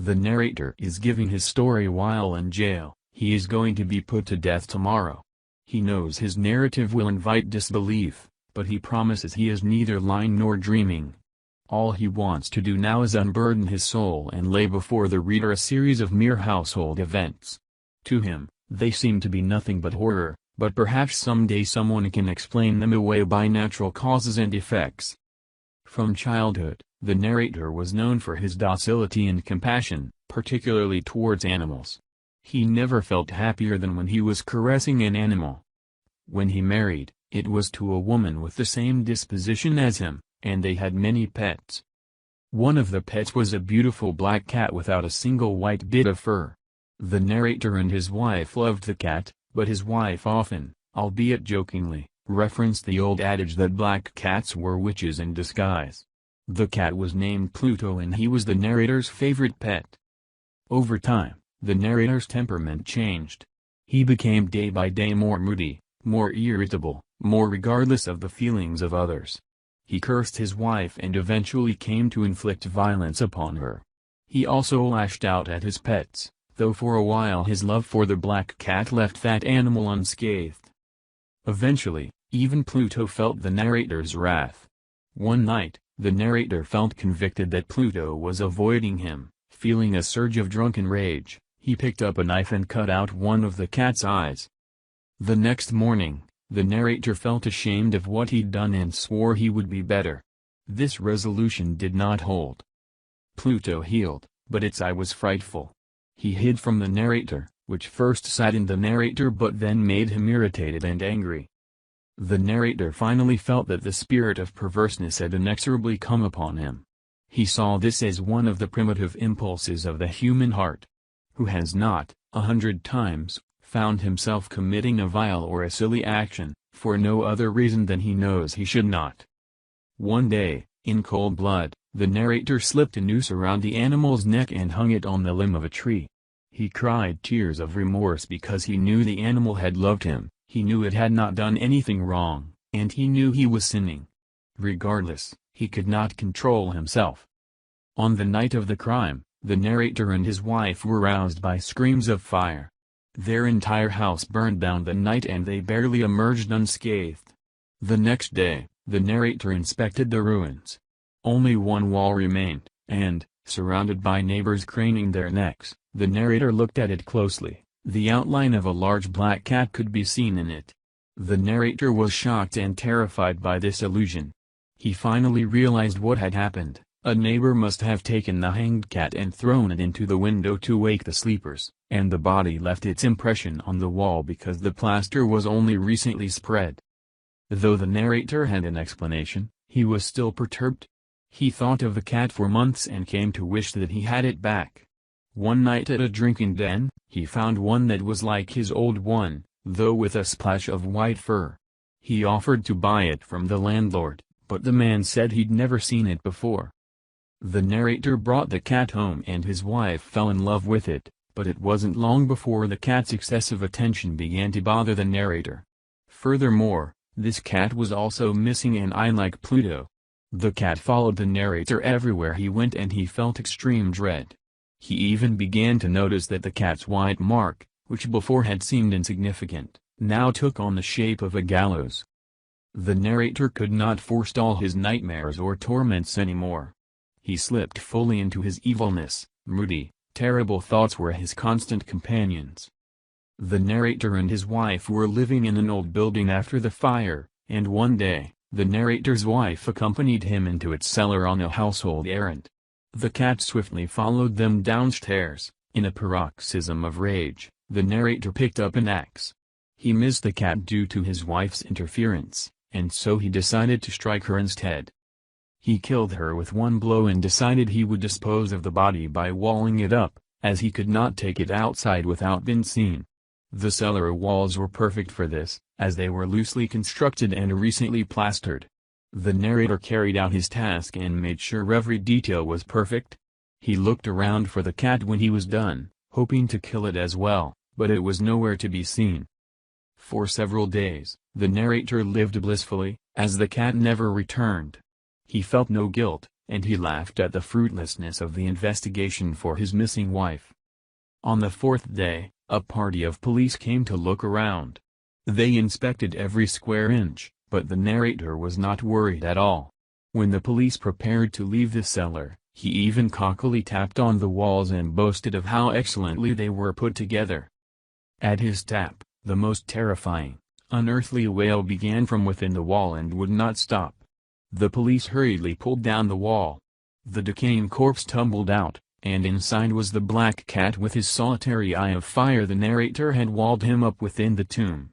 The narrator is giving his story while in jail. He is going to be put to death tomorrow. He knows his narrative will invite disbelief, but he promises he is neither lying nor dreaming. All he wants to do now is unburden his soul and lay before the reader a series of mere household events. To him, they seem to be nothing but horror, but perhaps someday someone can explain them away by natural causes and effects. From childhood, the narrator was known for his docility and compassion, particularly towards animals. He never felt happier than when he was caressing an animal. When he married, it was to a woman with the same disposition as him, and they had many pets. One of the pets was a beautiful black cat without a single white bit of fur. The narrator and his wife loved the cat, but his wife often, albeit jokingly, referenced the old adage that black cats were witches in disguise. The cat was named Pluto and he was the narrator's favorite pet. Over time, the narrator's temperament changed. He became day by day more moody, more irritable, more regardless of the feelings of others. He cursed his wife and eventually came to inflict violence upon her. He also lashed out at his pets, though for a while his love for the black cat left that animal unscathed. Eventually, even Pluto felt the narrator's wrath. One night, the narrator felt convicted that Pluto was avoiding him. Feeling a surge of drunken rage, he picked up a knife and cut out one of the cat's eyes. The next morning, the narrator felt ashamed of what he'd done and swore he would be better. This resolution did not hold. Pluto healed, but its eye was frightful. He hid from the narrator, which first saddened the narrator but then made him irritated and angry. The narrator finally felt that the spirit of perverseness had inexorably come upon him. He saw this as one of the primitive impulses of the human heart. Who has not, 100 times, found himself committing a vile or a silly action, for no other reason than he knows he should not? One day, in cold blood, the narrator slipped a noose around the animal's neck and hung it on the limb of a tree. He cried tears of remorse because he knew the animal had loved him, he knew it had not done anything wrong, and he knew he was sinning. Regardless, he could not control himself. On the night of the crime, the narrator and his wife were roused by screams of fire. Their entire house burned down that night and they barely emerged unscathed. The next day, the narrator inspected the ruins. Only one wall remained, and, surrounded by neighbors craning their necks, the narrator looked at it closely. The outline of a large black cat could be seen in it. The narrator was shocked and terrified by this illusion. He finally realized what had happened. A neighbor must have taken the hanged cat and thrown it into the window to wake the sleepers, and the body left its impression on the wall because the plaster was only recently spread. Though the narrator had an explanation, he was still perturbed. He thought of the cat for months and came to wish that he had it back. One night at a drinking den, he found one that was like his old one, though with a splash of white fur. He offered to buy it from the landlord, but the man said he'd never seen it before. The narrator brought the cat home and his wife fell in love with it, but it wasn't long before the cat's excessive attention began to bother the narrator. Furthermore, this cat was also missing an eye like Pluto. The cat followed the narrator everywhere he went and he felt extreme dread. He even began to notice that the cat's white mark, which before had seemed insignificant, now took on the shape of a gallows. The narrator could not forestall his nightmares or torments anymore. He slipped fully into his evilness. Moody, terrible thoughts were his constant companions. The narrator and his wife were living in an old building after the fire, and one day, the narrator's wife accompanied him into its cellar on a household errand. The cat swiftly followed them downstairs. In a paroxysm of rage, the narrator picked up an axe. He missed the cat due to his wife's interference, and so he decided to strike her instead. He killed her with one blow and decided he would dispose of the body by walling it up, as he could not take it outside without being seen. The cellar walls were perfect for this, as they were loosely constructed and recently plastered. The narrator carried out his task and made sure every detail was perfect. He looked around for the cat when he was done, hoping to kill it as well, but it was nowhere to be seen. For several days, the narrator lived blissfully, as the cat never returned. He felt no guilt, and he laughed at the fruitlessness of the investigation for his missing wife. On the fourth day, a party of police came to look around. They inspected every square inch, but the narrator was not worried at all. When the police prepared to leave the cellar, he even cockily tapped on the walls and boasted of how excellently they were put together. At his tap, the most terrifying, unearthly wail began from within the wall and would not stop. The police hurriedly pulled down the wall. The decaying corpse tumbled out, and inside was the black cat with his solitary eye of fire. The narrator had walled him up within the tomb.